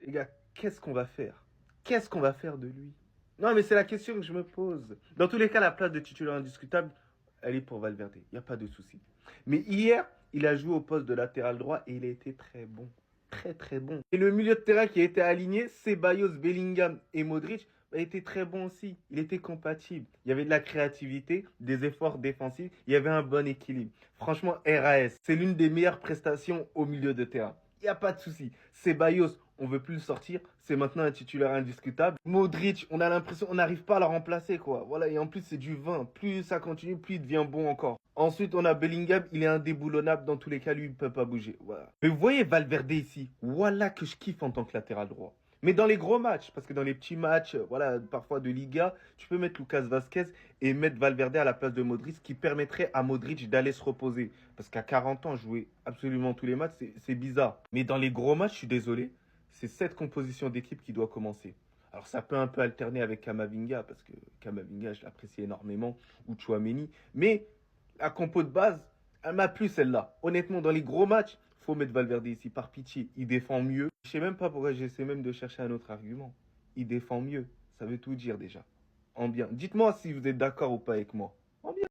Les gars, qu'est-ce qu'on va faire? Qu'est-ce qu'on va faire de lui? Non, mais c'est la question que je me pose. Dans tous les cas, la place de titulaire indiscutable, elle est pour Valverde. Il n'y a pas de souci. Mais hier, il a joué au poste de latéral droit et il a été très bon. Très, très bon. Et le milieu de terrain qui a été aligné, Ceballos, Bellingham et Modric, était très bon aussi. Il était compatible. Il y avait de la créativité, des efforts défensifs. Il y avait un bon équilibre. Franchement, RAS, c'est l'une des meilleures prestations au milieu de terrain. Il n'y a pas de souci. Ceballos, on veut plus le sortir. C'est maintenant un titulaire indiscutable. Modric, on a l'impression on n'arrive pas à le remplacer, quoi. Voilà, et en plus, c'est du vin. Plus ça continue, plus il devient bon encore. Ensuite, on a Bellingham, il est indéboulonnable. Dans tous les cas, lui, il ne peut pas bouger. Voilà. Mais vous voyez Valverde ici. Voilà que je kiffe en tant que latéral droit. Mais dans les gros matchs, parce que dans les petits matchs, voilà, parfois de Liga, tu peux mettre Lucas Vasquez et mettre Valverde à la place de Modric, ce qui permettrait à Modric d'aller se reposer. Parce qu'à 40 ans, jouer absolument tous les matchs, c'est bizarre. Mais dans les gros matchs, je suis désolé, c'est cette composition d'équipe qui doit commencer. Alors ça peut un peu alterner avec Kamavinga, parce que Kamavinga, je l'apprécie énormément, ou Chouameni. Mais la compo de base, elle m'a plu celle-là. Honnêtement, dans les gros matchs, faut mettre Valverde ici, par pitié. Il défend mieux. Je sais même pas pourquoi j'essaie même de chercher un autre argument. Il défend mieux. Ça veut tout dire déjà. En bien. Dites-moi si vous êtes d'accord ou pas avec moi. En bien.